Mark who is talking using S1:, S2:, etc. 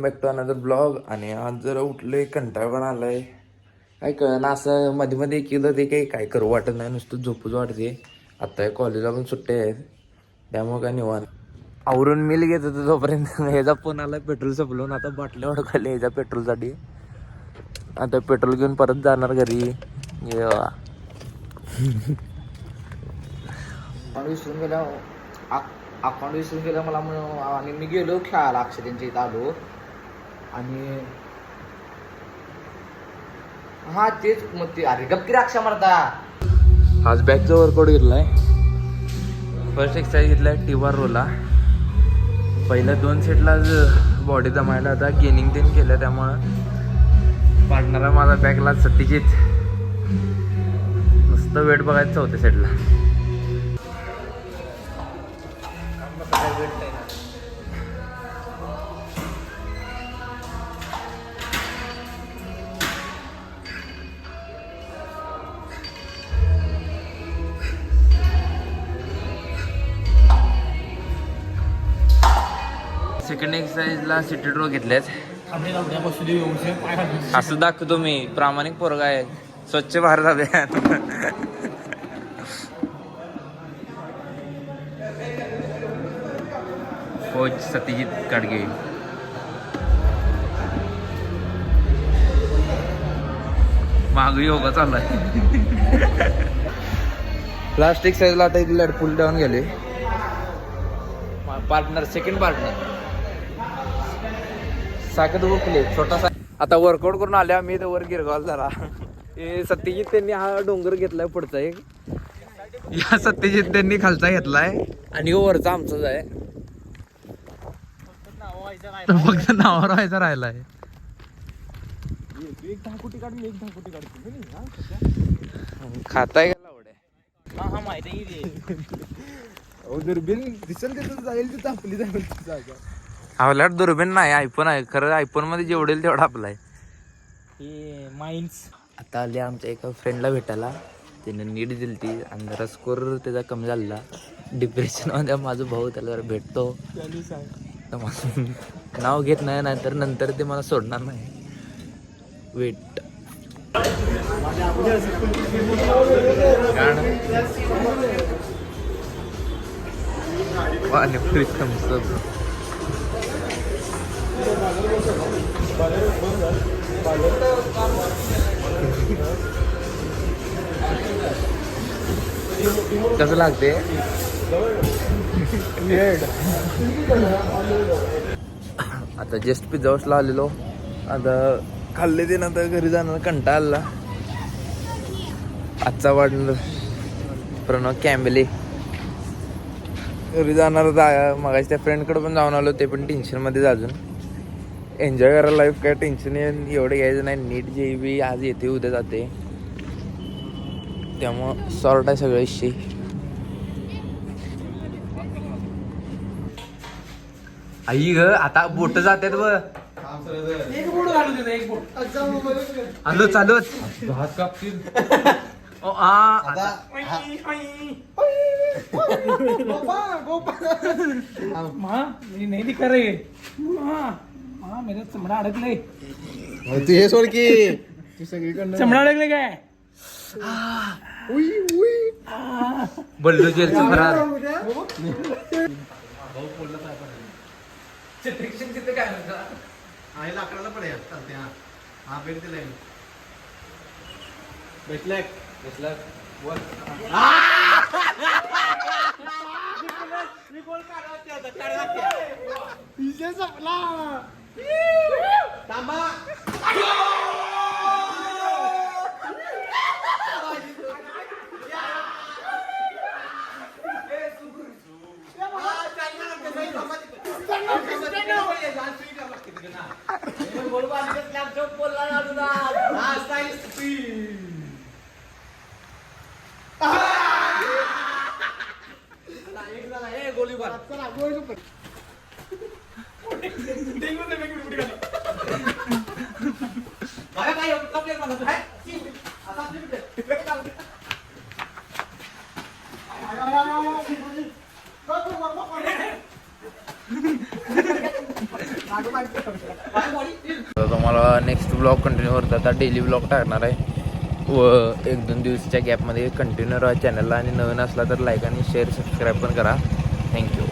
S1: Back to another blog. आणि आज जरा उठलोय, कंटाळ पण आलाय. काय कळना असं मध्ये मध्ये एकदा ते काही काय करू वाटत नाही, नुसतं झोपूच वाटते. आता कॉलेजला पण सुट्ट्या आहेत, त्यामुळे काय निवांत. आवरून मिल घेत होतो तोपर्यंत ह्याचा फोन आला, पेट्रोल संपलं. आता बाटल्या ओढखाली ह्याच्या पेट्रोलसाठी. आता पेट्रोल घेऊन परत जाणार घरी. विसरून गेला अकाउंट विसरून गेलं मला आणि मी गेलो खेळायला अक्षरांच्या इथं आलो. आणि हा तेच मग ते अरे गप्पी राक्षा मारता. आज बॅकचा वर्कआउट घेतलाय. फर्स्ट एक्सरसाइज घेतलाय टी-बार रोला. पहिल्या 2 सेटलाच बॉडी जमायला, आता गेनिंग तेन केलं. त्यामुळं पार्टनर माझा बॅकला सत्यजित. नुसतं वेट बघायचं 4थ्या सेटला. सेकंड एक्सरसाइजला सिटी ड्रो घेतल्यात. असं दाखवतो मी, प्रामाणिक पोरगा आहे. स्वच्छ भारत अभियान. कोच सत्यजित काडगे. माग योगा चालू आहे. लास्ट एक्सरसाइजला आता इथे लेट पुल डाऊन गेले. पार्टनर सेकंड पार्टनर साकत उकले छोटासा. आता वर्कआउट करून आल्या मी तर वर गिरगाव झाला. हे सत्यजित त्यांनी हा डोंगर घेतलाय पुढचा एक. या सत्यजित त्यांनी खालचा घेतलाय आणि वरचा आमचाच आहे. फक्त नावावर व्हायचा राहिलाय. खाताय का लावड्या?
S2: हा माहिती
S3: दुर्बीन दिसेल तिथं जाईल तिथं आपली जागा.
S1: आपल्याला दुर्बीन नाही, आयफोन आहे. खरं आयफोन मध्ये जेवढे तेवढा आपला आहे.
S2: हे माइन्स.
S1: आता आले आमच्या एका फ्रेंडला भेटायला. त्याने नीट दिली ती आणि जरा स्कोर त्याचा कमी झाला. डिप्रेशनमध्ये माझा भाऊ, त्याला जरा भेटतो. तर मला नाव घेत नाही, नाहीतर नंतर ते मला सोडणार नाही. Wait panipuri Thums Up. कसं लागते? आता जस्ट पिझ्झा हाऊसला आलेलो. आता खाल्ले ते नंतर घरी जाणार, कंटाळा आला. आजचा वाढलं प्रणव कॅम्बले. घरी जाणार मगाशी त्या फ्रेंडकडे पण जाऊन आलो. ते पण टेन्शनमध्येच अजून. एन्जॉय करायला लाईफ, काय टेन्शन एवढं घ्यायचं नाही. नीट JEE आज येते उद्या जाते, त्यामुळं सॉर्ट आहे सगळं विषय. आई ग आता बोट जातात व आलो चालूच हात कापतील.
S2: नाही दिखा रे. मेरा चमडा अडकले.
S3: तू हे सोड की तू सगळीकडनं
S2: चमडा अडकले काय?
S1: बल्लू जेलचं फरार.
S3: लाकडाला पडेल चालते. हा भेट दिलाय भेटलाय
S1: तर तुम्हाला नेक्स्ट ब्लॉग कंटिन्यू करतो. आता डेली ब्लॉग टाकणार आहे व 1-2 दिवसाच्या गॅपमध्ये कंटिन्यू राहा चॅनलला. आणि नवीन असला तर लाईक आणि शेअर सबस्क्राईब पण करा. थँक्यू.